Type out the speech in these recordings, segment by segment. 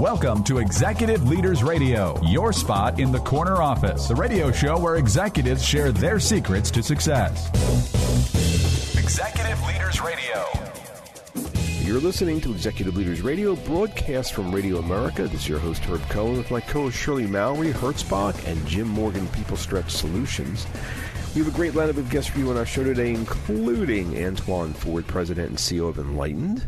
Welcome to Executive Leaders Radio, your spot in the corner office, the radio show where executives share their secrets to success. Executive Leaders Radio. You're listening to Executive Leaders Radio, broadcast from Radio America. This is your host, Herb Cohen, with my co-host Shirley Mallory, Hertzbach, and Jim Morgan, People Stretch Solutions. We have a great lineup of guests for you on our show today, including Antwanye Ford, President and CEO of Enlightened,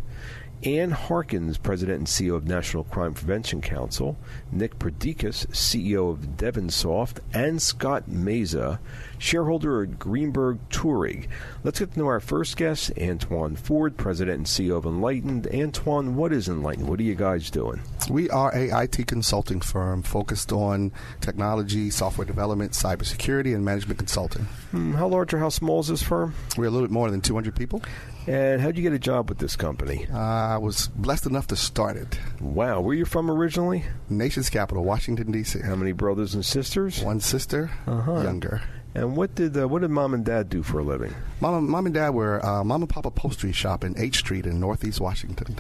Ann Harkins, President and CEO of National Crime Prevention Council, Nick Perdikis, CEO of Devensoft, and Scott Meza, shareholder at Greenberg, Traurig. Let's get to know our first guest, Antwanye Ford, President and CEO of Enlightened. Antwanye, what is Enlightened? What are you guys doing? We are a IT consulting firm focused on technology, software development, cybersecurity, and management consulting. How large or how small is this firm? We're a little bit more than 200 people. And how'd you get a job with this company? I was blessed enough to start it. Wow. Where are you from originally? Nation's capital, Washington, D.C. How many brothers and sisters? One sister, younger. And what did Mom and Dad do for a living? Mom and Dad were Mom and Pop upholstery shop in 8th Street in Northeast Washington.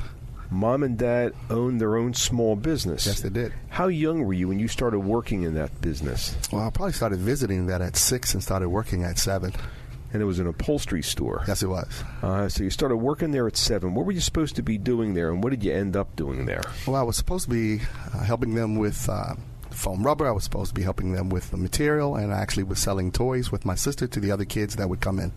Mom and Dad owned their own small business. Yes, they did. How young were you when you started working in that business? Well, I probably started visiting that at 6 and started working at 7. And it was an upholstery store. Yes, it was. So you started working there at 7. What were you supposed to be doing there, and what did you end up doing there? Well, I was supposed to be helping them with foam rubber. I was supposed to be helping them with the material, and I actually was selling toys with my sister to the other kids that would come in.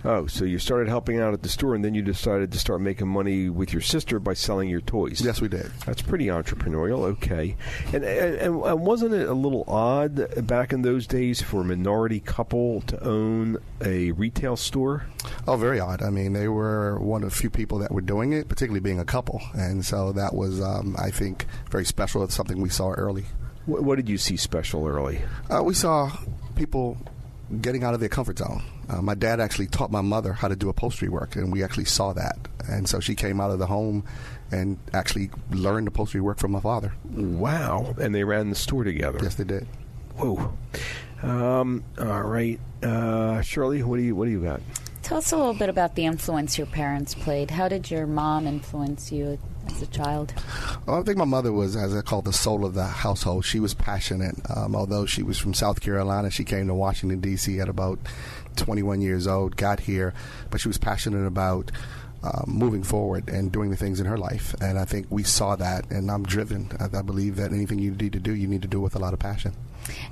Oh, so you started helping out at the store, and then you decided to start making money with your sister by selling your toys. Yes, we did. That's pretty entrepreneurial. Okay. And wasn't it a little odd back in those days for a minority couple to own a retail store? Oh, very odd. I mean, they were one of the few people that were doing it, particularly being a couple. And so that was, I think, very special. It's something we saw early. What did you see special early? We saw people getting out of their comfort zone. My dad actually taught my mother how to do upholstery work, and we actually saw that. And so she came out of the home and actually learned upholstery work from my father. Wow. And they ran the store together. Yes, they did. Whoa. All right. Shirley, what do you got? Tell us a little bit about the influence your parents played. How did your mom influence you as a child? Well, I think my mother was, as I call, the soul of the household. She was passionate. Although she was from South Carolina, she came to Washington, D.C. at about 21 years old, got here, but she was passionate about moving forward and doing the things in her life. And I think we saw that, and I'm driven. I believe that anything you need to do, you need to do with a lot of passion.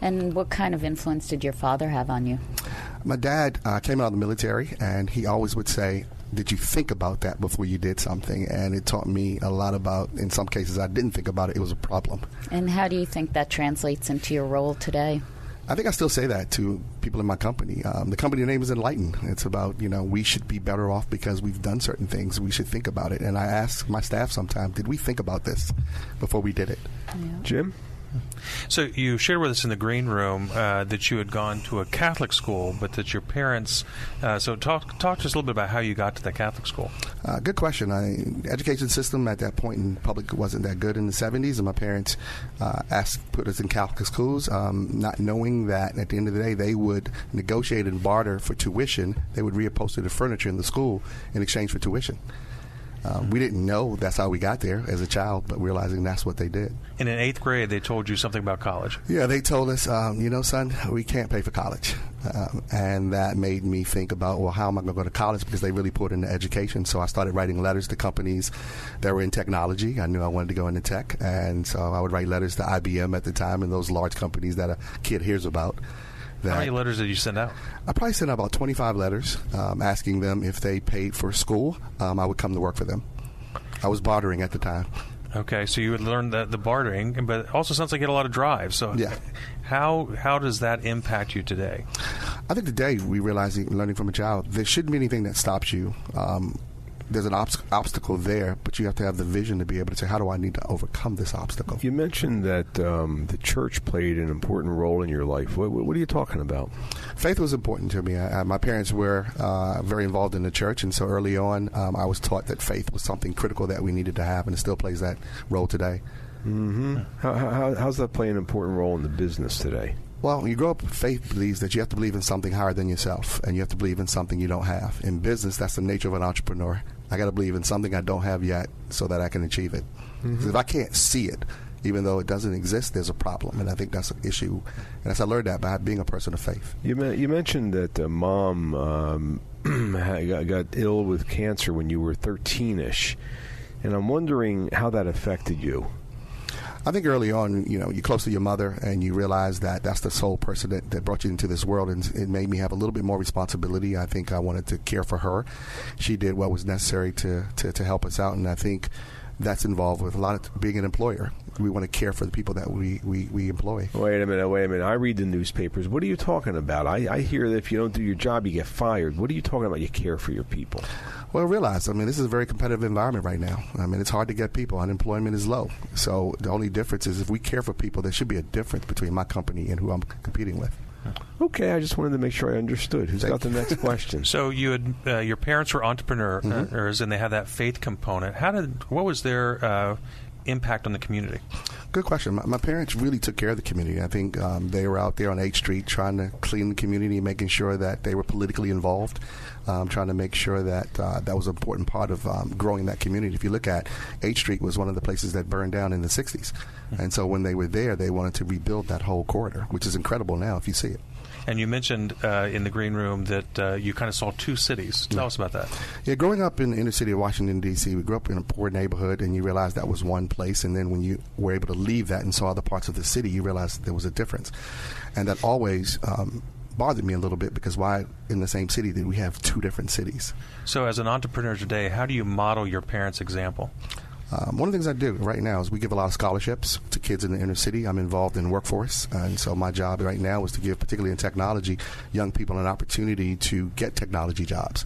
And what kind of influence did your father have on you? My dad came out of the military, and he always would say, did you think about that before you did something? And it taught me a lot about, in some cases, I didn't think about it. It was a problem. And how do you think that translates into your role today? I think I still say that to people in my company. The company name is Enlightened. It's about, we should be better off because we've done certain things. We should think about it. And I ask my staff sometimes, did we think about this before we did it? Yeah. Jim? So you shared with us in the green room that you had gone to a Catholic school, but that your parents. So talk to us a little bit about how you got to the Catholic school. Good question. Education system at that point in public wasn't that good in the 70s, and my parents put us in Catholic schools, not knowing that at the end of the day they would negotiate and barter for tuition. They would reupholster the furniture in the school in exchange for tuition. We didn't know that's how we got there as a child, but realizing that's what they did. And in 8th grade, they told you something about college. Yeah, they told us, son, we can't pay for college. And that made me think about, well, how am I going to go to college? Because they really put into education. So I started writing letters to companies that were in technology. I knew I wanted to go into tech. And so I would write letters to IBM at the time and those large companies that a kid hears about. How many letters did you send out? I probably sent out about 25 letters asking them if they paid for school, I would come to work for them. I was bartering at the time. Okay, so you had learned the bartering, but it also sounds like you had a lot of drive. So yeah. How does that impact you today? I think today we realize, learning from a child, there shouldn't be anything that stops you. There's an obstacle there, but you have to have the vision to be able to say, how do I need to overcome this obstacle? You mentioned that the church played an important role in your life. What are you talking about? Faith was important to me. My parents were very involved in the church, and so early on I was taught that faith was something critical that we needed to have, and it still plays that role today. Mm-hmm. How's that play an important role in the business today? Well, when you grow up, faith believes that you have to believe in something higher than yourself, and you have to believe in something you don't have. In business, that's the nature of an entrepreneur. I got to believe in something I don't have yet so that I can achieve it. Because if I can't see it, even though it doesn't exist, there's a problem. And I think that's an issue. And as I learned that by being a person of faith. You mentioned that Mom got ill with cancer when you were 13-ish. And I'm wondering how that affected you. I think early on, you're close to your mother, and you realize that that's the sole person that brought you into this world, and it made me have a little bit more responsibility. I think I wanted to care for her. She did what was necessary to help us out, and I think that's involved with a lot of being an employer. We want to care for the people that we employ. Wait a minute. I read the newspapers. What are you talking about? I hear that if you don't do your job, you get fired. What are you talking about? You care for your people. Well, realize, this is a very competitive environment right now. It's hard to get people. Unemployment is low. So the only difference is if we care for people, there should be a difference between my company and who I'm competing with. Okay, I just wanted to make sure I understood. Who's got the next question? So you had your parents were entrepreneurs, and they had that faith component. What was their impact on the community? Good question. My parents really took care of the community. I think they were out there on 8th Street trying to clean the community, making sure that they were politically involved, trying to make sure that that was an important part of growing that community. If you look at 8th Street was one of the places that burned down in the 60s. And so when they were there, they wanted to rebuild that whole corridor, which is incredible now if you see it. And you mentioned in the green room that you kind of saw two cities. Tell us about that. Yeah, growing up in the inner city of Washington, D.C., we grew up in a poor neighborhood, and you realize that was one place. And then when you were able to leave that and saw other parts of the city, you realized there was a difference. And that always bothered me a little bit, because why in the same city did we have two different cities? So as an entrepreneur today, how do you model your parents' example? One of the things I do right now is we give a lot of scholarships to kids in the inner city. I'm involved in workforce, and so my job right now is to give, particularly in technology, young people an opportunity to get technology jobs.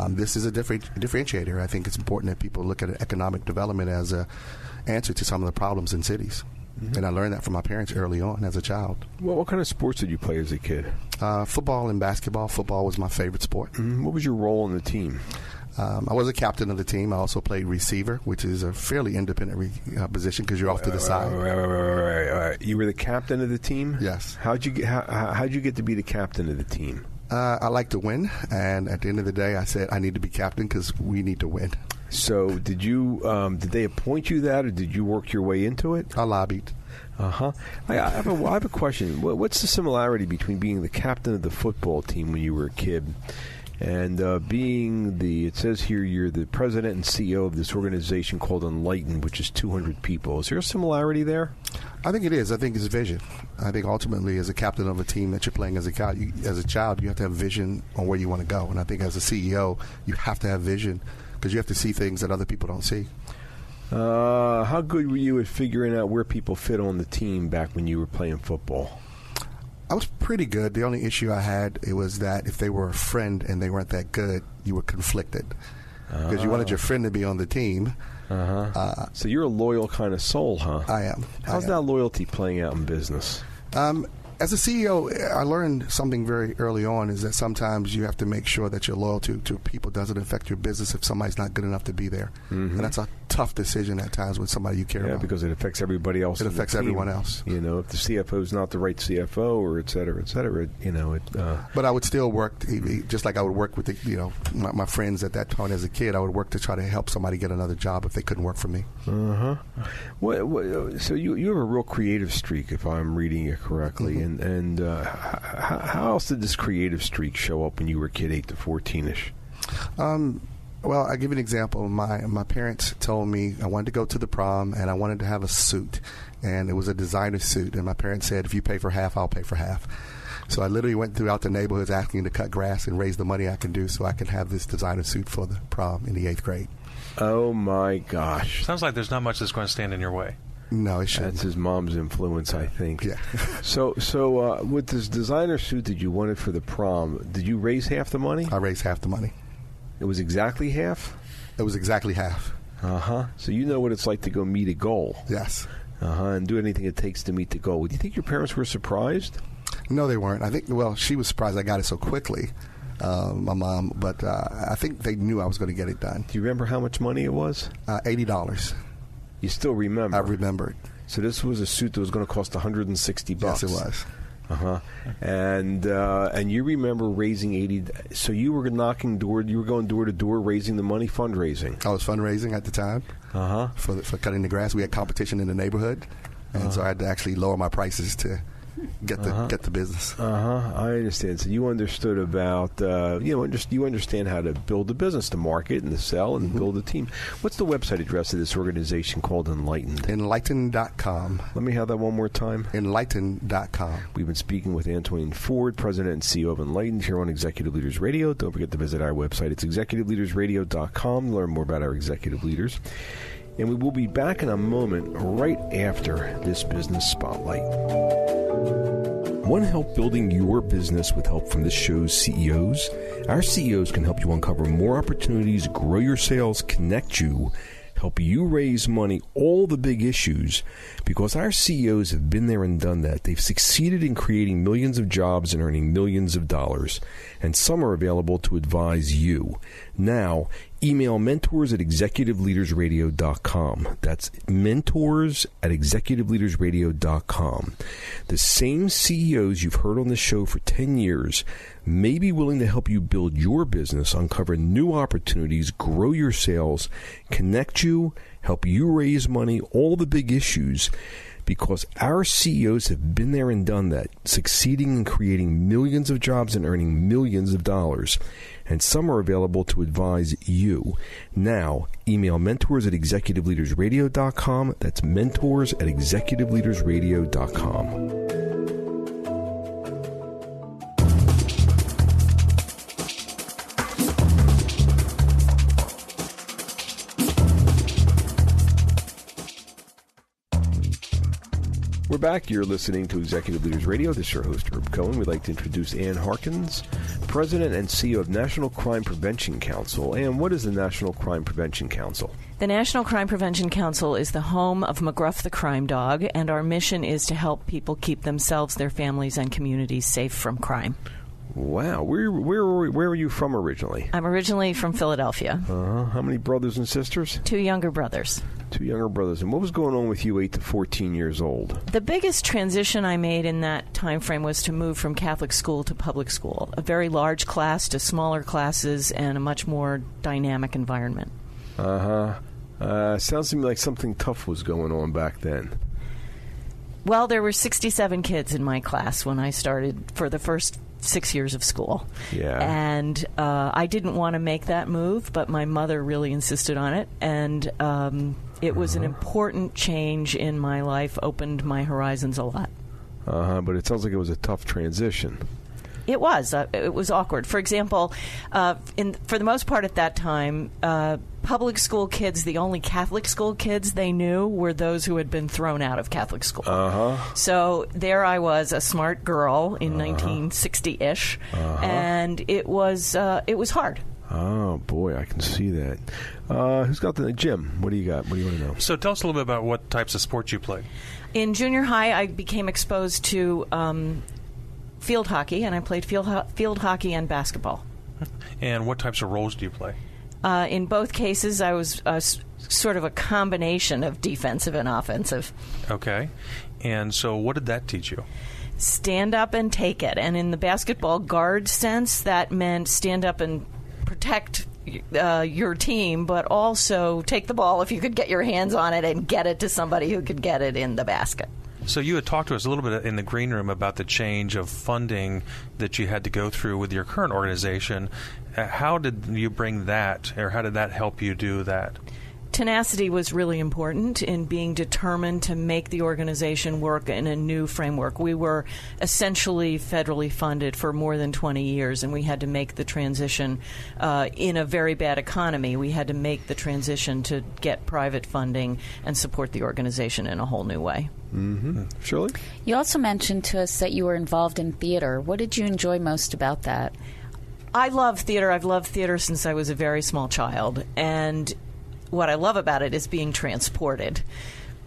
This is a differentiator. I think it's important that people look at economic development as an answer to some of the problems in cities. And I learned that from my parents early on as a child. Well, what kind of sports did you play as a kid? Football and basketball. Football was my favorite sport. What was your role in the team? I was a captain of the team. I also played receiver, which is a fairly independent position because you're off to the side. Right. You were the captain of the team? Yes. How'd you get to be the captain of the team? I like to win, and at the end of the day, I said I need to be captain because we need to win. So did they appoint you that, or did you work your way into it? I lobbied. I have a question. What's the similarity between being the captain of the football team when you were a kid and being it says here you're the president and CEO of this organization called Enlightened, which is 200 people. Is there a similarity there? I think it is. I think it's vision. I think ultimately, as a captain of a team that you're playing as a child, you have to have vision on where you want to go. And I think as a CEO, you have to have vision because you have to see things that other people don't see. How good were you at figuring out where people fit on the team back when you were playing football? I was pretty good. The only issue I had was that if they were a friend and they weren't that good, you were conflicted because you wanted your friend to be on the team. So you're a loyal kind of soul, huh? I am. How's that loyalty playing out in business? As a CEO, I learned something very early on is that sometimes you have to make sure that your loyalty to people doesn't affect your business if somebody's not good enough to be there. And that's a tough decision at times with somebody you care about. Yeah, because it affects everybody else. It affects everyone else. If the CFO is not the right CFO or et cetera, But I would still work, just like I would work with my friends at that point as a kid. I would work to try to help somebody get another job if they couldn't work for me. So you have a real creative streak, if I'm reading it correctly. And how else did this creative streak show up when you were a kid, 8 to 14-ish? Well, I'll give you an example. My parents told me I wanted to go to the prom and I wanted to have a suit. And it was a designer suit. And my parents said, if you pay for half, I'll pay for half. So I literally went throughout the neighborhoods asking to cut grass and raise the money I can do so I could have this designer suit for the prom in the 8th grade. Oh, my gosh. Sounds like there's not much that's going to stand in your way. No, it shouldn't. That's his mom's influence, I think. Yeah. So with this designer suit that you wanted for the prom, did you raise half the money? I raised half the money. It was exactly half? It was exactly half. So you know what it's like to go meet a goal. Yes. And do anything it takes to meet the goal. Do you think your parents were surprised? No, they weren't. I think, she was surprised I got it so quickly, my mom, but I think they knew I was going to get it done. Do you remember how much money it was? $80. You still remember? I remembered. So this was a suit that was going to cost $160. Yes, it was. And you remember raising 80. So you were going door to door, raising the money, fundraising. I was fundraising at the time for cutting the grass. We had competition in the neighborhood, and so I had to actually lower my prices to get the business. I understand. So you understood about you understand how to build a business, to market and to sell and build a team. What's the website address of this organization called Enlightened? Enlightened.com. Let me have that one more time. Enlightened.com. We've been speaking with Antwanye Ford, President and CEO of Enlightened, here on Executive Leaders Radio. Don't forget to visit our website. It's executiveleadersradio.com to learn more about our executive leaders. And we will be back in a moment right after this business spotlight. Want help building your business with help from this show's CEOs? Our CEOs can help you uncover more opportunities, grow your sales, connect you, help you raise money, all the big issues, because our CEOs have been there and done that. They've succeeded in creating millions of jobs and earning millions of dollars, and some are available to advise you. Now, email mentors@executiveleadersradio.com. That's mentors@executiveleadersradio.com. The same CEOs you've heard on the show for 10 years may be willing to help you build your business, uncover new opportunities, grow your sales, connect you, help you raise money, all the big issues, because our CEOs have been there and done that, succeeding in creating millions of jobs and earning millions of dollars. And some are available to advise you. Now, email mentors@executiveleadersradio.com. That's mentors@executiveleadersradio.com. We're back. You're listening to Executive Leaders Radio. This is your host, Herb Cohen. We'd like to introduce Ann Harkins, President and CEO of National Crime Prevention Council. And what is the National Crime Prevention Council? The National Crime Prevention Council is the home of McGruff the Crime Dog, and our mission is to help people keep themselves, their families, and communities safe from crime. Wow. Where are you from originally? I'm originally from Philadelphia. How many brothers and sisters? 2 younger brothers. 2 younger brothers. And what was going on with you 8 to 14 years old? The biggest transition I made in that time frame was to move from Catholic school to public school, a very large class to smaller classes and a much more dynamic environment. Sounds to me like something tough was going on back then. Well, there were 67 kids in my class when I started for the first 6 years of school. Yeah. And I didn't want to make that move, but my mother really insisted on it. And it was an important change in my life, opened my horizons a lot. But it sounds like it was a tough transition. It was. It was awkward. For example, for the most part at that time, public school kids, the only Catholic school kids they knew were those who had been thrown out of Catholic school. So there I was, a smart girl in 1960-ish, and it was hard. Oh, boy, I can see that. Who's got the Jim? What do you got? What do you want to know? So tell us a little bit about what types of sports you played. In junior high, I became exposed to field hockey, and I played field hockey and basketball. And what types of roles do you play? In both cases, I was sort of a combination of defensive and offensive. Okay. And so what did that teach you? Stand up and take it. And in the basketball guard sense, that meant stand up and protect your team, but also take the ball if you could get your hands on it and get it to somebody who could get it in the basket. So you had talked to us a little bit in the green room about the change of funding that you had to go through with your current organization. How did you bring that, or how did that help you do that? Tenacity was really important in being determined to make the organization work in a new framework. We were essentially federally funded for more than 20 years, and we had to make the transition in a very bad economy. We had to make the transition to get private funding and support the organization in a whole new way. Mm-hmm. Shirley? You also mentioned to us that you were involved in theater. What did you enjoy most about that? I love theater. I've loved theater since I was a very small child, and what I love about it is being transported.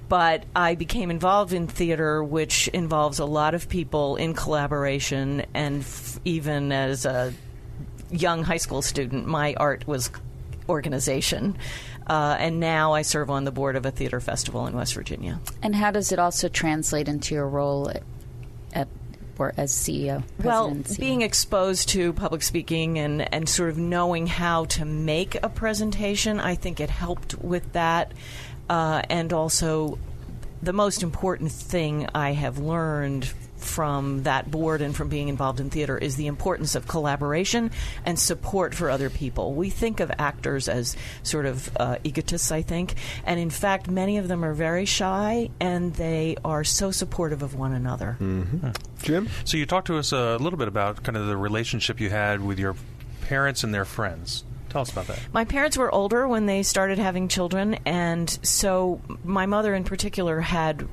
But I became involved in theater, which involves a lot of people in collaboration, and even as a young high school student, my art was organization. And now I serve on the board of a theater festival in West Virginia. And how does it also translate into your role at as CEO? Well, President and CEO? being exposed to public speaking and sort of knowing how to make a presentation, I think it helped with that. And also, the most important thing I have learned from that board and from being involved in theater is the importance of collaboration and support for other people. We think of actors as sort of egotists, I think, and in fact, many of them are very shy, and they are so supportive of one another. Mm-hmm. Jim? So you talked to us a little bit about kind of the relationship you had with your parents and their friends. Tell us about that. My parents were older when they started having children, and so my mother in particular had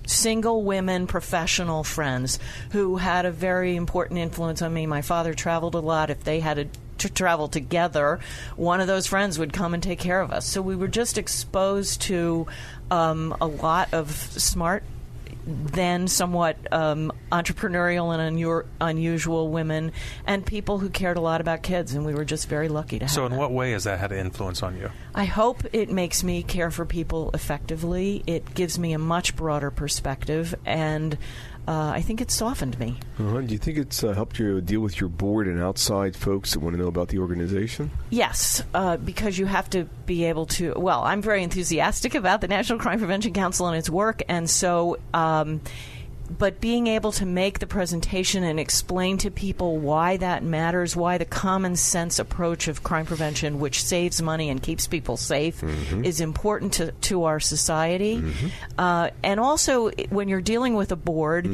single women professional friends who had a very important influence on me. My father traveled a lot. If they had to travel together, one of those friends would come and take care of us. So we were just exposed to a lot of smart, then somewhat entrepreneurial and unusual women, and people who cared a lot about kids, and we were just very lucky to have So in that. what way has that had an influence on you? I hope it makes me care for people effectively. It gives me a much broader perspective, and I think it's softened me. Do you think it's helped you deal with your board and outside folks that want to know about the organization? Yes, because you have to be able to... Well, I'm very enthusiastic about the National Crime Prevention Council and its work, and so... but being able to make the presentation and explain to people why that matters, why the common sense approach of crime prevention, which saves money and keeps people safe, is important to our society. And also, when you're dealing with a board,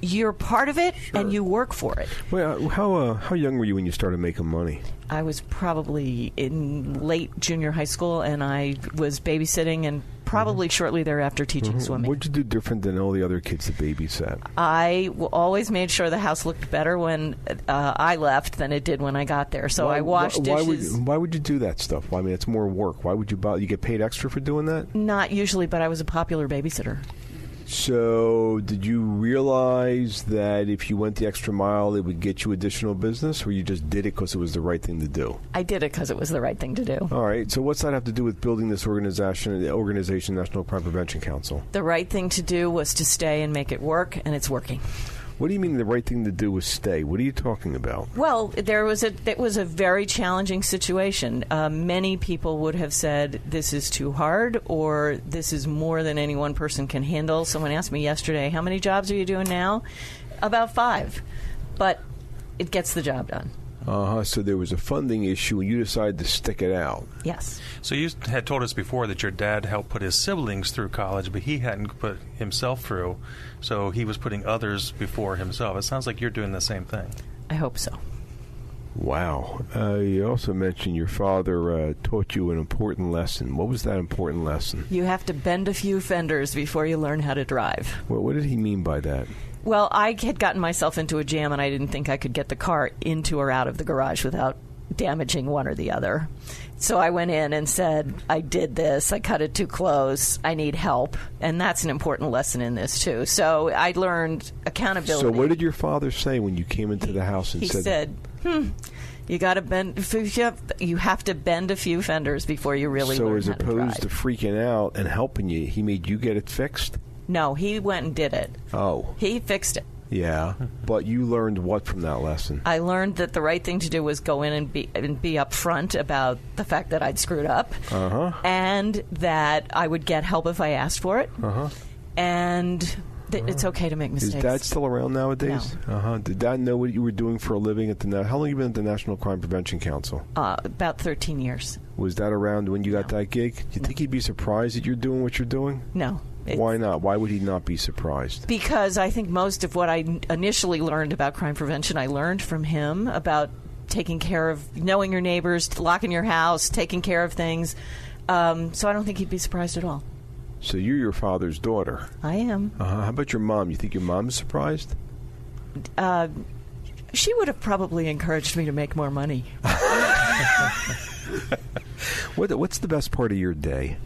you're part of it and you work for it. Well, how young were you when you started making money? I was probably in late junior high school, and I was babysitting and probably shortly thereafter teaching swimming. What did you do different than all the other kids that babysat? I always made sure the house looked better when I left than it did when I got there. So I washed dishes. Why would you do that stuff? I mean, it's more work. Why would you you get paid extra for doing that? Not usually, but I was a popular babysitter. So did you realize that if you went the extra mile, it would get you additional business, or you just did it because it was the right thing to do? I did it because it was the right thing to do. All right. So what's that have to do with building this organization, National Crime Prevention Council? The right thing to do was to stay and make it work, and it's working. What do you mean the right thing to do was stay? What are you talking about? Well, it was a very challenging situation. Many people would have said this is too hard, or this is more than any one person can handle. Someone asked me yesterday, how many jobs are you doing now? About 5. But it gets the job done. So there was a funding issue, and you decided to stick it out. Yes. So you had told us before that your dad helped put his siblings through college, but he hadn't put himself through, so he was putting others before himself. It sounds like you're doing the same thing. I hope so. Wow. You also mentioned your father taught you an important lesson. What was that important lesson? You have to bend a few fenders before you learn how to drive. Well, what did he mean by that? Well, I had gotten myself into a jam, and I didn't think I could get the car into or out of the garage without damaging one or the other. So I went in and said, I did this. I cut it too close. I need help. And that's an important lesson in this, too. So I learned accountability. So what did your father say when you came into the house and he said... You got to bend. You have to bend a few fenders before you really learn how to drive. So as opposed to freaking out and helping you, he made you get it fixed? No, he went and did it. Oh. He fixed it. Yeah, but you learned what from that lesson? I learned that the right thing to do was go in and be upfront about the fact that I'd screwed up, and that I would get help if I asked for it, and it's okay to make mistakes. Is Dad still around nowadays? No. Did Dad know what you were doing for a living at the? How long have you been at the National Crime Prevention Council? About 13 years. Was that around when you got that gig? Do you think he'd be surprised that you're doing what you're doing? No. Why not? Why would he not be surprised? Because I think most of what I initially learned about crime prevention, I learned from him about taking care of, knowing your neighbors, locking your house, taking care of things. So I don't think he'd be surprised at all. So you're your father's daughter. I am. How about your mom? You think your mom's surprised? She would have probably encouraged me to make more money. What's the best part of your day?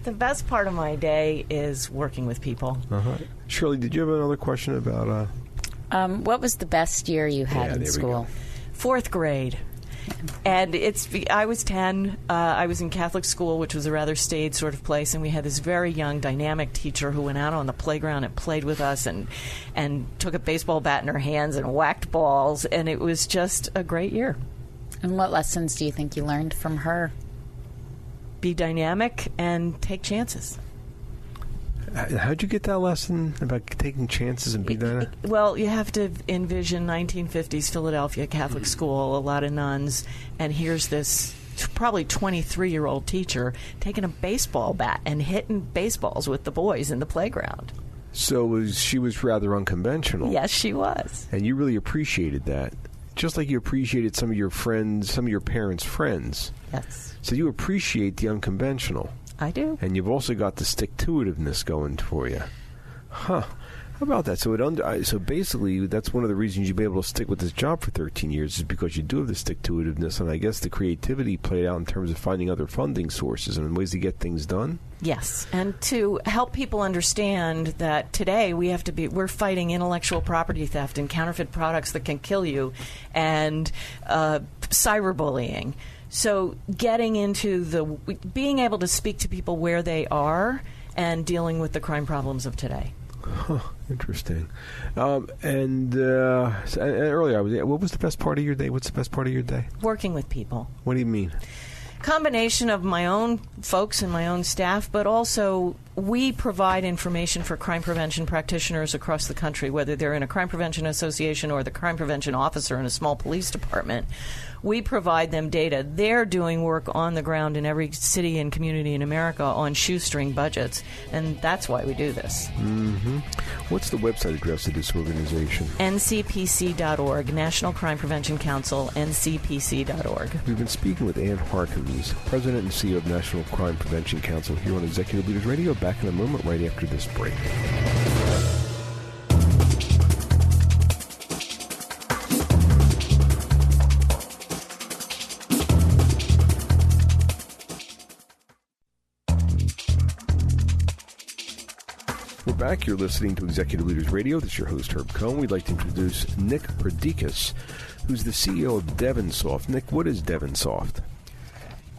The best part of my day is working with people. Shirley, did you have another question about... what was the best year you had in school? 4th grade. And I was 10. I was in Catholic school, which was a rather staid sort of place, and we had this very young, dynamic teacher who went out on the playground and played with us and took a baseball bat in her hands and whacked balls, and it was just a great year. And what lessons do you think you learned from her? Be dynamic and take chances. How'd you get that lesson about taking chances and being dynamic? Well, you have to envision 1950s Philadelphia Catholic school, a lot of nuns, and here's this probably 23-year-old teacher taking a baseball bat and hitting baseballs with the boys in the playground. So she was rather unconventional. Yes, she was. And you really appreciated that. Just like you appreciated some of your friends, some of your parents' friends. Yes. So you appreciate the unconventional. I do. And you've also got the stick-to-itiveness going for you. Huh. How about that? So basically, that's one of the reasons you'd be able to stick with this job for 13 years is because you do have the stick-to-itiveness, and I guess the creativity played out in terms of finding other funding sources and ways to get things done. Yes, and to help people understand that today we're fighting intellectual property theft and counterfeit products that can kill you, and cyberbullying. So getting into being able to speak to people where they are and dealing with the crime problems of today. Huh, interesting. And earlier, what was the best part of your day? What's the best part of your day? Working with people. What do you mean? Combination of my own folks and my own staff, but also we provide information for crime prevention practitioners across the country, whether they're in a crime prevention association or the crime prevention officer in a small police department. We provide them data. They're doing work on the ground in every city and community in America on shoestring budgets, and that's why we do this. Mm-hmm. What's the website address of this organization? ncpc.org, National Crime Prevention Council, ncpc.org. We've been speaking with Ann Harkins, President and CEO of National Crime Prevention Council, here on Executive Leaders Radio. Back in a moment, right after this break. We're back. You're listening to Executive Leaders Radio. This is your host, Herb Cohen. We'd like to introduce Nick Perdikis, who's the CEO of Devensoft. Nick, what is Devensoft?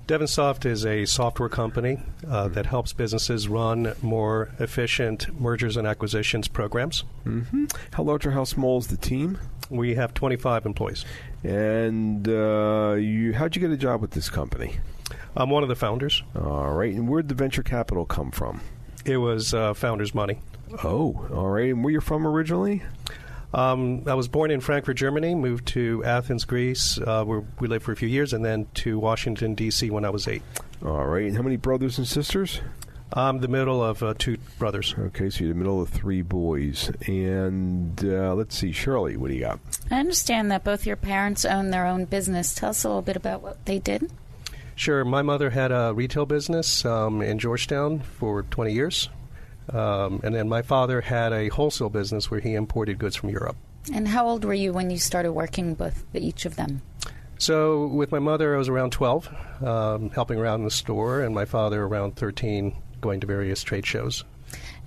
Devensoft is a software company that helps businesses run more efficient mergers and acquisitions programs. Mm-hmm. How large or how small is the team? We have 25 employees. And how'd you get a job with this company? I'm one of the founders. All right. And where'd the venture capital come from? It was founders' money. Oh, all right. And where you're from originally? I was born in Frankfurt, Germany, moved to Athens, Greece, where we lived for a few years, and then to Washington, D.C. when I was 8. All right. And how many brothers and sisters? I'm the middle of 2 brothers. Okay, so you're the middle of 3 boys. And let's see, Shirley, what do you got? I understand that both your parents own their own business. Tell us a little bit about what they did. Sure. My mother had a retail business in Georgetown for 20 years. And then my father had a wholesale business where he imported goods from Europe. And how old were you when you started working with each of them? So with my mother, I was around 12, helping around in the store, and my father around 13, going to various trade shows.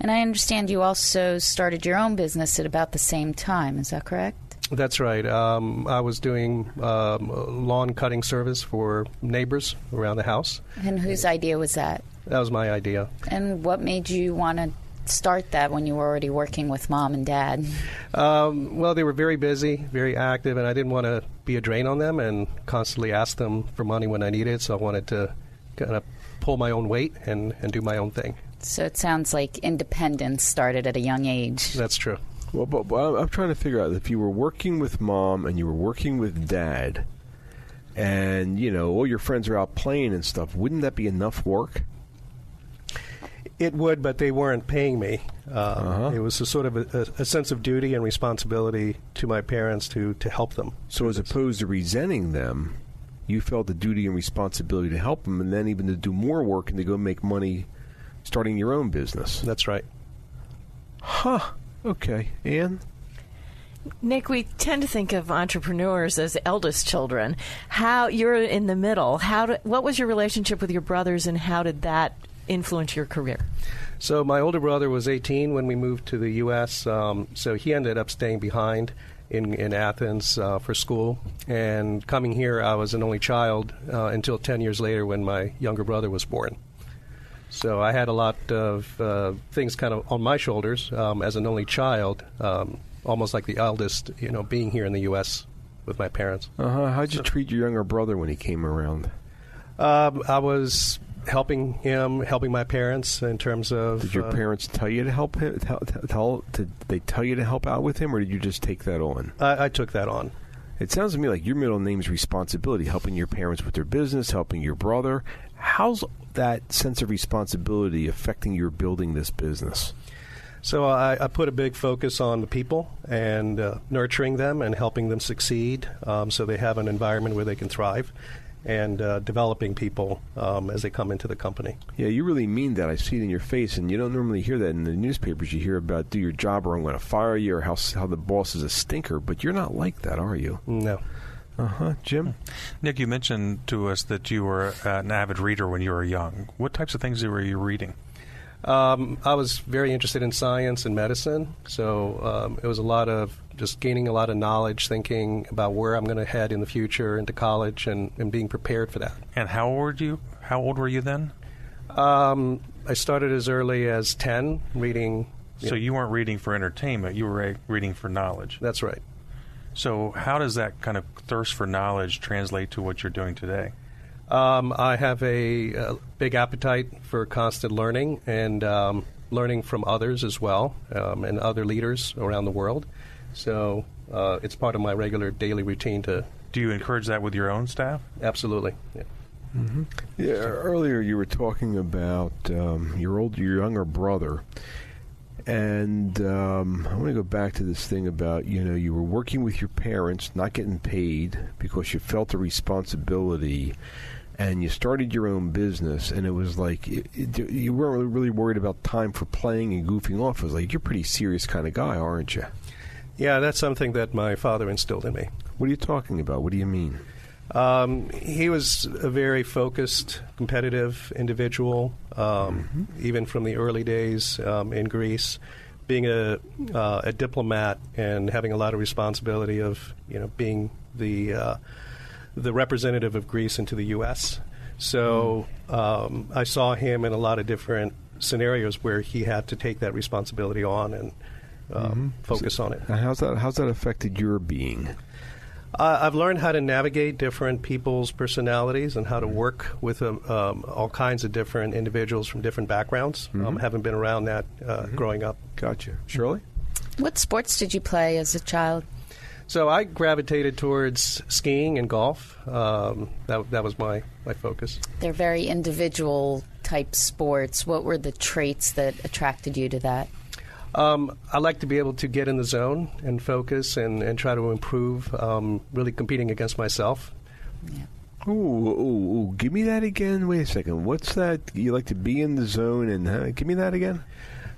And I understand you also started your own business at about the same time. Is that correct? That's right. I was doing lawn cutting service for neighbors around the house. And whose idea was that? That was my idea. And what made you want to start that when you were already working with Mom and Dad? Well, they were very busy, very active, and I didn't want to be a drain on them and constantly ask them for money when I needed, so I wanted to kind of pull my own weight and do my own thing. So it sounds like independence started at a young age. That's true. Well, but I'm trying to figure out if you were working with Mom and you were working with Dad and, you know, all your friends are out playing and stuff, wouldn't that be enough work? It would, but they weren't paying me. It was a sort of a sense of duty and responsibility to my parents to help them. So as opposed to resenting them, you felt the duty and responsibility to help them and then even to do more work and to go make money starting your own business. That's right. Huh. Okay. Ann? Nick, we tend to think of entrepreneurs as eldest children. How you're in the middle. What was your relationship with your brothers, and how did that influence your career? So my older brother was 18 when we moved to the U.S., so he ended up staying behind, in Athens for school. And coming here, I was an only child until 10 years later when my younger brother was born. So I had a lot of things kind of on my shoulders as an only child, almost like the eldest, being here in the U.S. with my parents. How'd you treat your younger brother when he came around? I was helping my parents in terms of... Did your parents tell you to help him? Did they tell you to help out with him, or did you just take that on? I took that on. It sounds to me like your middle name is responsibility, helping your parents with their business, helping your brother. How's that sense of responsibility affecting your building this business? So I put a big focus on the people and nurturing them and helping them succeed so they have an environment where they can thrive, and developing people as they come into the company. Yeah, you really mean that. I see it in your face, and you don't normally hear that in the newspapers. You hear about do your job or I'm going to fire you, or how the boss is a stinker, but you're not like that, are you? No. Jim? Nick, you mentioned to us that you were an avid reader when you were young. What types of things were you reading? I was very interested in science and medicine, so it was a lot of just gaining a lot of knowledge, thinking about where I'm going to head in the future into college, and being prepared for that. And how old were you then? I started as early as 10, reading. So you weren't reading for entertainment, you were reading for knowledge. That's right. So how does that kind of thirst for knowledge translate to what you're doing today? I have a big appetite for constant learning and learning from others as well, and other leaders around the world. So it's part of my regular daily routine to... Do you encourage that with your own staff? Absolutely. Yeah. Mm-hmm. Yeah, earlier you were talking about your younger brother. And I want to go back to this thing about, you were working with your parents, not getting paid because you felt a responsibility, and you started your own business, and it was like you weren't really worried about time for playing and goofing off. It was like, you're a pretty serious kind of guy, aren't you? Yeah, that's something that my father instilled in me. What are you talking about? What do you mean? He was a very focused, competitive individual, even from the early days in Greece. Being a diplomat and having a lot of responsibility of, being the representative of Greece into the U.S. So I saw him in a lot of different scenarios where he had to take that responsibility on and focus on it. How's that affected your being? I've learned how to navigate different people's personalities and how to work with all kinds of different individuals from different backgrounds. Haven't been around that growing up. Gotcha. Shirley? What sports did you play as a child? So I gravitated towards skiing and golf. That was my focus. They're very individual type sports. What were the traits that attracted you to that? I like to be able to get in the zone and focus and try to improve, really competing against myself. Yeah. Ooh, give me that again. Wait a second. What's that? You like to be in the zone and give me that again?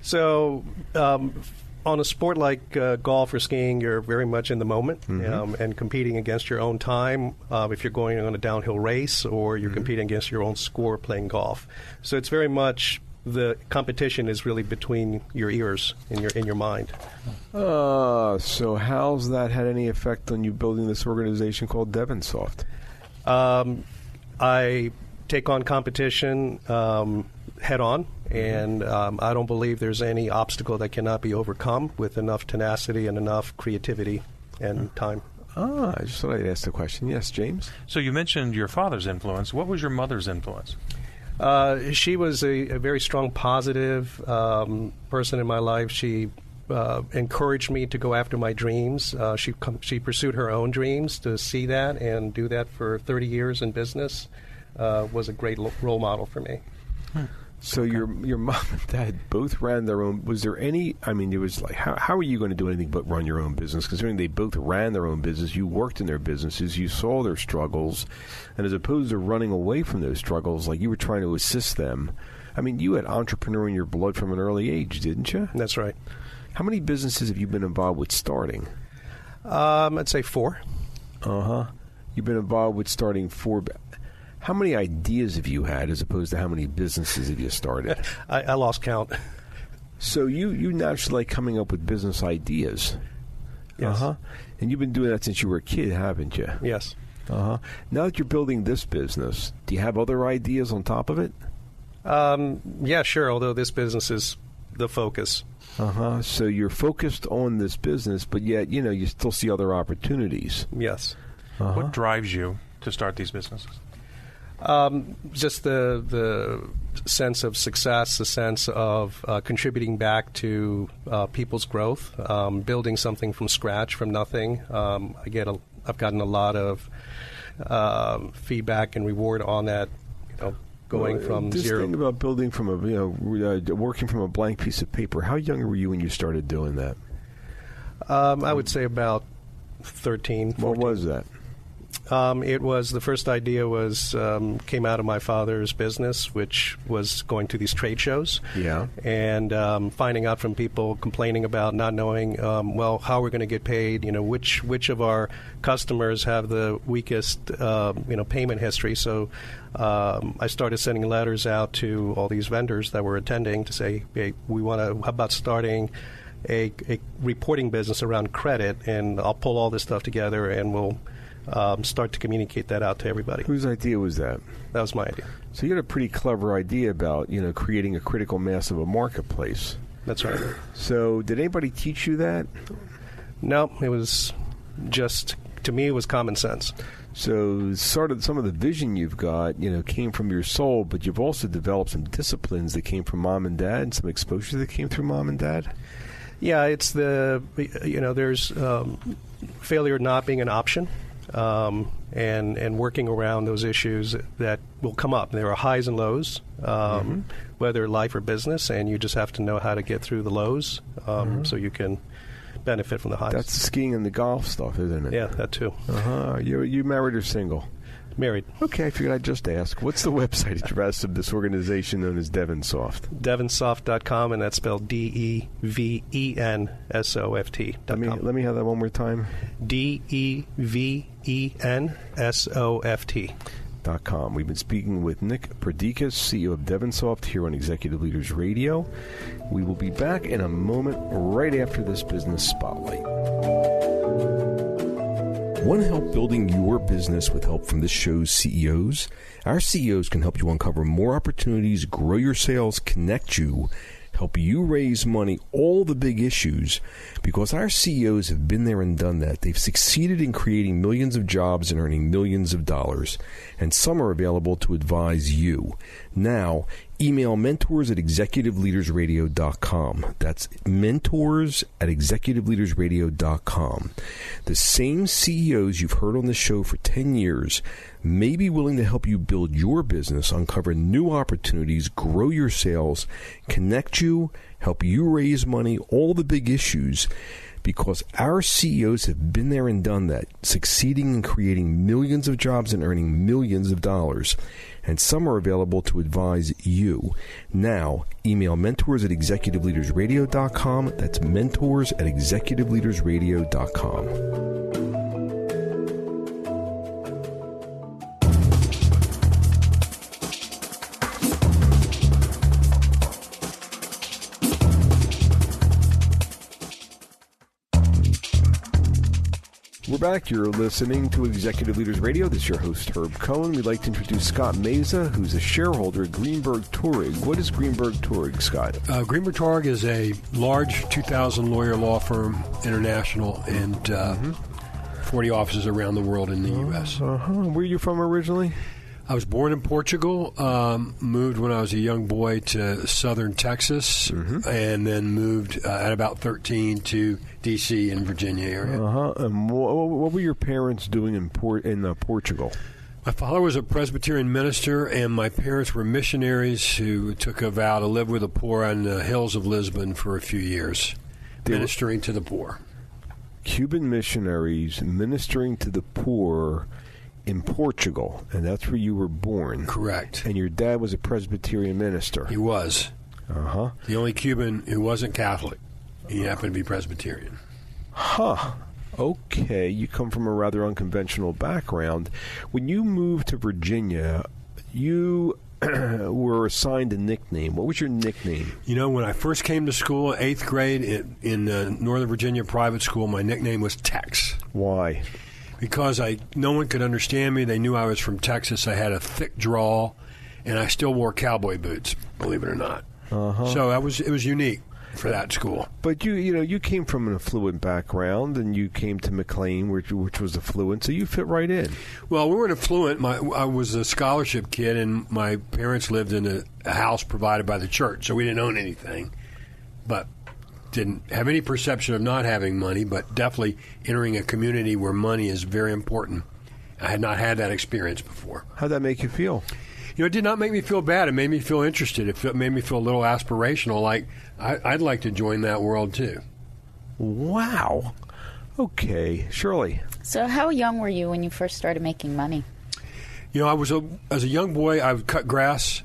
So on a sport like golf or skiing, you're very much in the moment and competing against your own time if you're going on a downhill race, or you're competing against your own score playing golf. So it's very much... the competition is really between your ears in your mind. So how's that had any effect on you building this organization called Devensoft? I take on competition head on, and I don't believe there's any obstacle that cannot be overcome with enough tenacity and enough creativity and time. I just thought I'd ask the question. Yes, James? So you mentioned your father's influence. What was your mother's influence? She was a very strong, positive person in my life. She encouraged me to go after my dreams. She pursued her own dreams. To see that and do that for 30 years in business was a great role model for me. So your mom and dad both ran their own. Was there any? I mean, it was like, how are you going to do anything but run your own business? Considering they both ran their own business, you worked in their businesses, you saw their struggles, and as opposed to running away from those struggles, like you were trying to assist them. I mean, you had entrepreneur in your blood from an early age, didn't you? That's right. How many businesses have you been involved with starting? I'd say 4. You've been involved with starting 4. How many ideas have you had as opposed to how many businesses have you started? I lost count. So you naturally like coming up with business ideas. Yes. And you've been doing that since you were a kid, haven't you? Yes. Now that you're building this business, do you have other ideas on top of it? Yeah, sure, although this business is the focus. So you're focused on this business, but yet, you still see other opportunities. Yes. What drives you to start these businesses? Just the sense of success, the sense of contributing back to people's growth, building something from scratch, from nothing. I've gotten a lot of feedback and reward on that, going from this zero. This thing about building from working from a blank piece of paper, how young were you when you started doing that? I would say about 13, 14. What was that? It was, the first idea was, came out of my father's business, which was going to these trade shows. Yeah. And finding out from people complaining about not knowing, how we're going to get paid, which of our customers have the weakest, payment history. So I started sending letters out to all these vendors that were attending to say, hey, how about starting a reporting business around credit, and I'll pull all this stuff together and we'll start to communicate that out to everybody. Whose idea was that? That was my idea. So you had a pretty clever idea about, creating a critical mass of a marketplace. That's right. So did anybody teach you that? No, it was just, to me, it was common sense. So sort of some of the vision you've got, came from your soul, but you've also developed some disciplines that came from mom and dad, and some exposure that came through mom and dad? Yeah, it's there's failure not being an option. And working around those issues that will come up. There are highs and lows, whether life or business, and you just have to know how to get through the lows so you can benefit from the highs. That's the skiing and the golf stuff, isn't it? Yeah, that too. You married or single? Married. Okay, I figured I'd just ask. What's the website address of this organization known as Devensoft? Devensoft.com, and that's spelled DEVENSOFT. Let me have that one more time. DEVENSOFT.com. We've been speaking with Nick Perdikis, CEO of Devensoft, here on Executive Leaders Radio. We will be back in a moment right after this business spotlight. Want help building your business with help from this show's CEOs? Our CEOs can help you uncover more opportunities, grow your sales, connect you, help you raise money, all the big issues, because our CEOs have been there and done that. They've succeeded in creating millions of jobs and earning millions of dollars, and some are available to advise you. Now, email mentors@executiveleadersradio.com. That's mentors@executiveleadersradio.com. The same CEOs you've heard on this show for 10 years may be willing to help you build your business, uncover new opportunities, grow your sales, connect you, help you raise money, all the big issues, because our CEOs have been there and done that, succeeding in creating millions of jobs and earning millions of dollars. And some are available to advise you. Now, email mentors@executiveleadersradio.com. That's mentors@executiveleadersradio.com. We're back. You're listening to Executive Leaders Radio. This is your host, Herb Cohen. We'd like to introduce Scott Meza, who's a shareholder at Greenberg Traurig. What is Greenberg Traurig, Scott? Greenberg Traurig is a large 2,000 lawyer law firm, international, and 40 offices around the world in the U.S. Where are you from originally? I was born in Portugal, moved when I was a young boy to southern Texas, and then moved at about 13 to D.C. in Virginia area. And what were your parents doing in Portugal? My father was a Presbyterian minister, and my parents were missionaries who took a vow to live with the poor on the hills of Lisbon for a few years, ministering to the poor. Cuban missionaries ministering to the poor in Portugal, and that's where you were born. Correct. And your dad was a Presbyterian minister. He was. The only Cuban who wasn't Catholic. He happened to be Presbyterian. Okay, you come from a rather unconventional background. When you moved to Virginia, you were assigned a nickname. What was your nickname? You know, when I first came to school, 8th grade in Northern Virginia private school, my nickname was Tex. Why? Because no one could understand me. They knew I was from Texas. I had a thick drawl, and I still wore cowboy boots, believe it or not. So it was unique for that school. But you came from an affluent background, and you came to McLean, which was affluent, so you fit right in. Well, we weren't affluent. I was a scholarship kid, and my parents lived in a house provided by the church, so we didn't own anything, but didn't have any perception of not having money, but definitely entering a community where money is very important. I had not had that experience before. How'd that make you feel? It did not make me feel bad. It made me feel interested. It made me feel a little aspirational, like I'd like to join that world too. Wow. Okay, Shirley. So how young were you when you first started making money? As a young boy, I would cut grass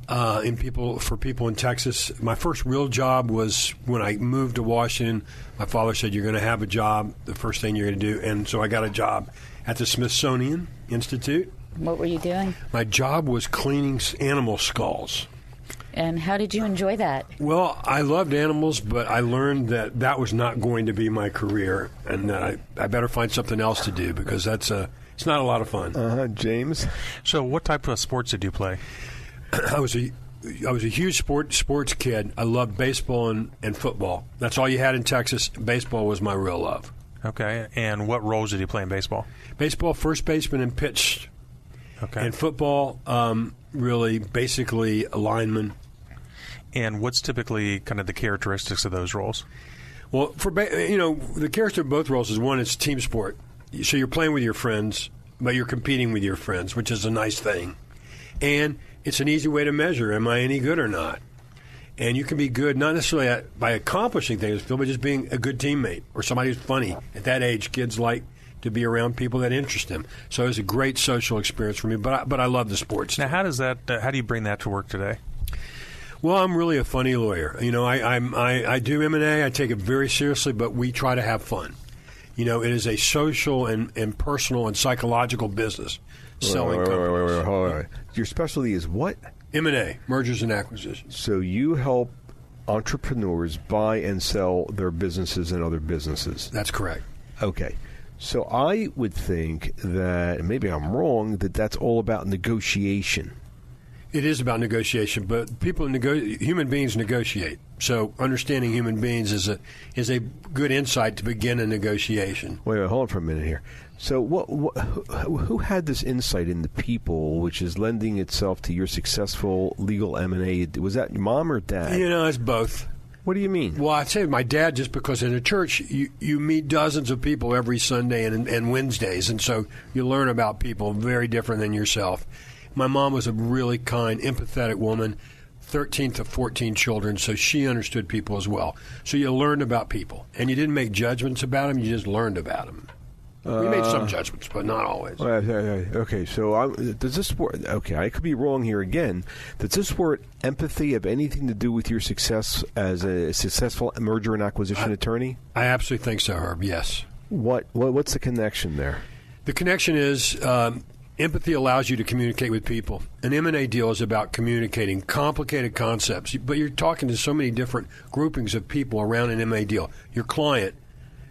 for people in Texas. My first real job was when I moved to Washington. My father said, "You're going to have a job. The first thing you're going to do," and so I got a job at the Smithsonian Institute. What were you doing? My job was cleaning animal skulls. And how did you enjoy that? Well, I loved animals, but I learned that was not going to be my career, and that I better find something else to do, because it's not a lot of fun. James? So what type of sports did you play? I was a huge sports kid. I loved baseball and football. That's all you had in Texas. Baseball was my real love. Okay. And what roles did you play in baseball? Baseball, first baseman, and pitched. Okay. And football, really, basically a lineman. And what's typically kind of the characteristics of those roles? Well, the character of both roles is, one, it's a team sport. So you're playing with your friends, but you're competing with your friends, which is a nice thing. And it's an easy way to measure, am I any good or not? And you can be good not necessarily by accomplishing things, but just being a good teammate or somebody who's funny. At that age, kids like to be around people that interest them. So it was a great social experience for me, but I love the sports. Now, how do you bring that to work today? Well, I'm really a funny lawyer. I do M&A. I take it very seriously, but we try to have fun. It is a social and personal and psychological business. Selling companies. Wait. Your specialty is what? M&A, mergers and acquisitions. So you help entrepreneurs buy and sell their businesses and other businesses. That's correct. Okay. So I would think that, maybe I'm wrong, that's all about negotiation. It is about negotiation, but human beings negotiate. So understanding human beings is a good insight to begin a negotiation. Wait, hold on for a minute here. So who had this insight into people, which is lending itself to your successful legal M&A? Was that your mom or dad? It's both. What do you mean? Well, I'd say my dad, just because in a church you meet dozens of people every Sunday and Wednesdays, and so you learn about people very different than yourself. My mom was a really kind, empathetic woman, 13th of 14 children, so she understood people as well. So you learned about people, and you didn't make judgments about them, you just learned about them. We made some judgments, but not always. Okay, so does this word... Okay, I could be wrong here again. Does this word empathy have anything to do with your success as a successful merger and acquisition attorney? I absolutely think so, Herb, yes. What's the connection there? The connection is empathy allows you to communicate with people. An M&A deal is about communicating complicated concepts, but you're talking to so many different groupings of people around an M&A deal. Your client,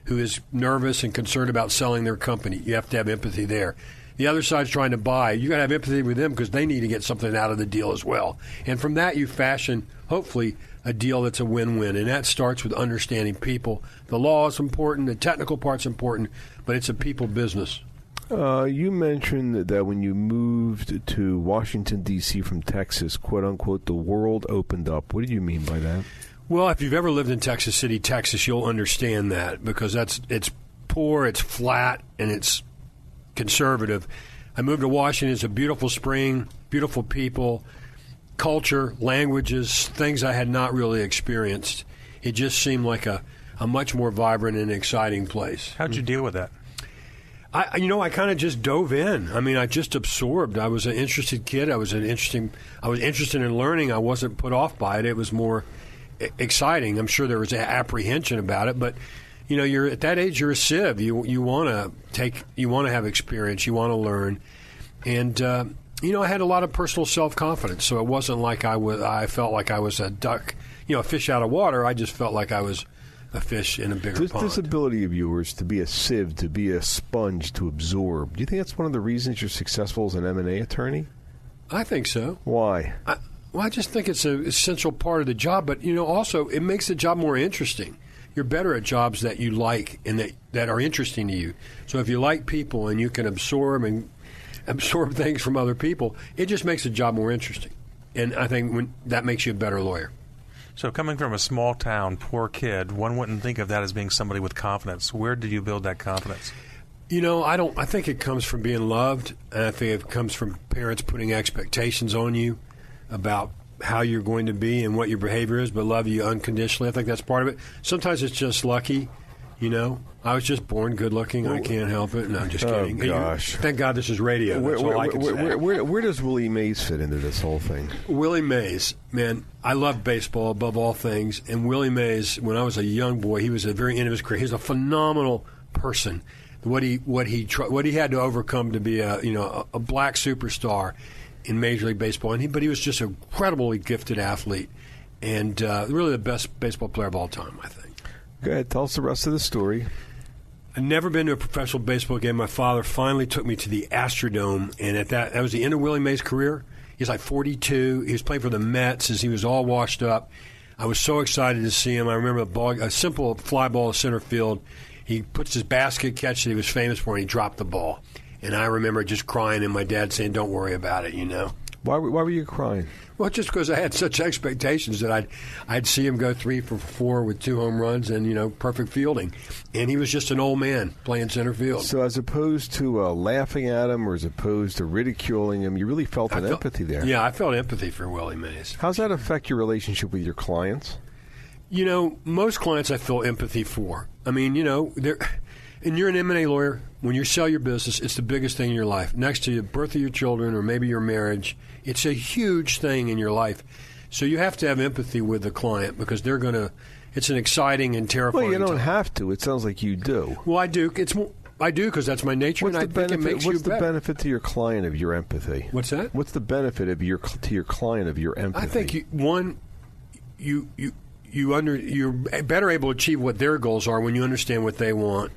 who is nervous and concerned about selling their company. You have to have empathy there. The other side's trying to buy. You got to have empathy with them because they need to get something out of the deal as well. And from that, you fashion, hopefully, a deal that's a win-win. And that starts with understanding people. The law is important. The technical part's important. But it's a people business. You mentioned that when you moved to Washington, D.C. from Texas, quote-unquote, the world opened up. What do you mean by that? Well, if you've ever lived in Texas City, Texas, you'll understand that because it's poor, it's flat, and it's conservative. I moved to Washington. It's a beautiful spring, beautiful people, culture, languages, things I had not really experienced. It just seemed like a much more vibrant and exciting place. How'd you deal with that? I kind of just dove in. I mean, I just absorbed. I was an interested kid. I was interested in learning. I wasn't put off by it. It was more exciting. I'm sure there was apprehension about it, but you're at that age. You're a sieve. You want to have experience. You want to learn, and I had a lot of personal self-confidence, so it wasn't like I felt like I was a duck, a fish out of water. I just felt like I was a fish in a bigger pond. This ability of yours to be a sieve, to be a sponge, to absorb, do you think that's one of the reasons you're successful as an M&A attorney? I think so. Why? I just think it's an essential part of the job, but, also it makes the job more interesting. You're better at jobs that you like and that are interesting to you. So if you like people and you can absorb things from other people, it just makes the job more interesting. And I think that makes you a better lawyer. So coming from a small town, poor kid, one wouldn't think of that as being somebody with confidence. Where did you build that confidence? I think it comes from being loved, and I think it comes from parents putting expectations on you about how you're going to be and what your behavior is, but love you unconditionally. I think that's part of it. Sometimes it's just lucky, I was just born good-looking. I can't help it. No, I'm just kidding. Oh, gosh. Thank God this is radio. That's all I can say. Where does Willie Mays fit into this whole thing? Willie Mays, man, I love baseball above all things. And Willie Mays, when I was a young boy, he was at the very end of his career. He was a phenomenal person. What he had to overcome to be a black superstar in Major League Baseball, but he was just an incredibly gifted athlete and really the best baseball player of all time, I think. Go ahead, tell us the rest of the story. I'd never been to a professional baseball game. My father finally took me to the Astrodome, and that was the end of Willie Mays' career. He's like 42. He was playing for the Mets as he was all washed up. I was so excited to see him. I remember a simple fly ball to center field. He puts his basket catch that he was famous for, and he dropped the ball. And I remember just crying and my dad saying, "Don't worry about it," Why were you crying? Well, just because I had such expectations that I'd see him go 3 for 4 with 2 home runs and perfect fielding, and he was just an old man playing center field. So as opposed to laughing at him or as opposed to ridiculing him, you really felt empathy there. Yeah, I felt empathy for Willie Mays. How's that affect your relationship with your clients? Most clients I feel empathy for. I mean, and you're an M&A lawyer. When you sell your business, it's the biggest thing in your life. Next to the birth of your children or maybe your marriage, it's a huge thing in your life. So you have to have empathy with the client because it's an exciting and terrifying Well, you don't time. have to. It sounds like you do. Well, I do. I do because that's my nature, What's and I the think benefit? it makes What's you the better. benefit to your client of your empathy? What's that? What's the benefit of to your client of your empathy? I think you're better able to achieve what their goals are when you understand what they want.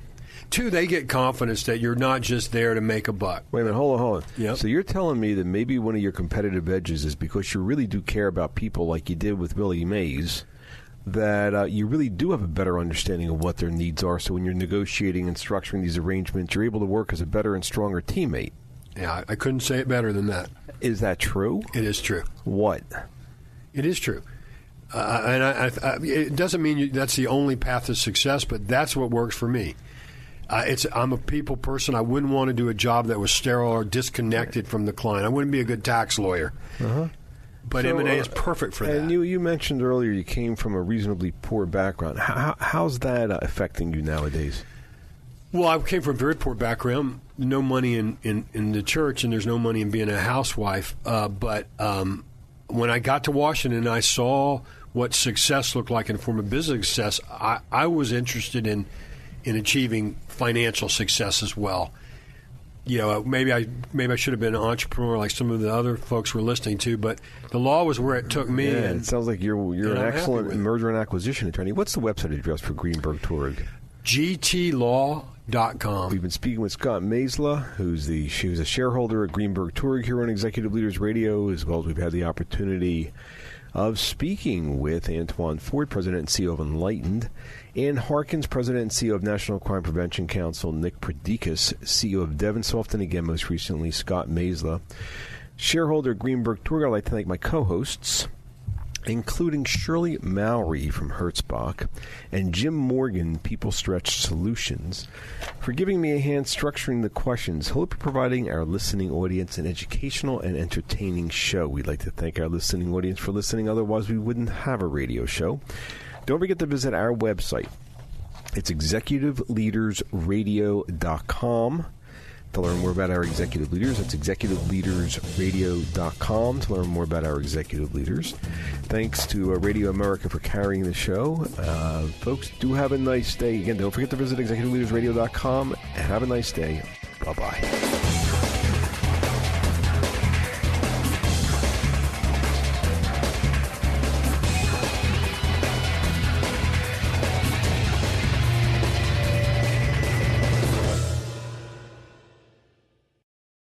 2, they get confidence that you're not just there to make a buck. Wait a minute, hold on. Yep. So you're telling me that maybe one of your competitive edges is because you really do care about people like you did with Willie Mays, that you really do have a better understanding of what their needs are, so when you're negotiating and structuring these arrangements, you're able to work as a better and stronger teammate. Yeah, I couldn't say it better than that. Is that true? It is true. What? It is true. And it doesn't mean that's the only path to success, but that's what works for me. I'm a people person. I wouldn't want to do a job that was sterile or disconnected from the client. I wouldn't be a good tax lawyer. Uh-huh. But So, M&A is perfect for that. And you mentioned earlier you came from a reasonably poor background. How's that affecting you nowadays? Well, I came from a very poor background. No money in the church, and there's no money in being a housewife. But when I got to Washington, I saw what success looked like in the form of business success. I was interested in achieving financial success as well. Maybe I should have been an entrepreneur like some of the other folks we're listening to, but the law was where it took me. Yeah, and it sounds like you're an excellent merger and acquisition attorney. What's the website address for Greenberg Traurig? GTlaw.com. We've been speaking with Scott Meza, who's a shareholder at Greenberg Traurig here on Executive Leaders Radio, as well as we've had the opportunity of speaking with Antwanye Ford, President and CEO of Enlightened, and Harkins, President and CEO of National Crime Prevention Council, Nick Perdikis, CEO of Devensoft, and again, most recently, Scott Meza, shareholder at Greenberg Traurig. I'd like to thank my co-hosts, including Shirley Mowry from Hertzbach and Jim Morgan, People Stretch Solutions, for giving me a hand structuring the questions. Hope you're providing our listening audience an educational and entertaining show. We'd like to thank our listening audience for listening. Otherwise, we wouldn't have a radio show. Don't forget to visit our website. It's executiveleadersradio.com. To learn more about our executive leaders, that's executiveleadersradio.com to learn more about our executive leaders. Thanks to Radio America for carrying the show. Folks, do have a nice day. Again, don't forget to visit executiveleadersradio.com and have a nice day. Bye-bye.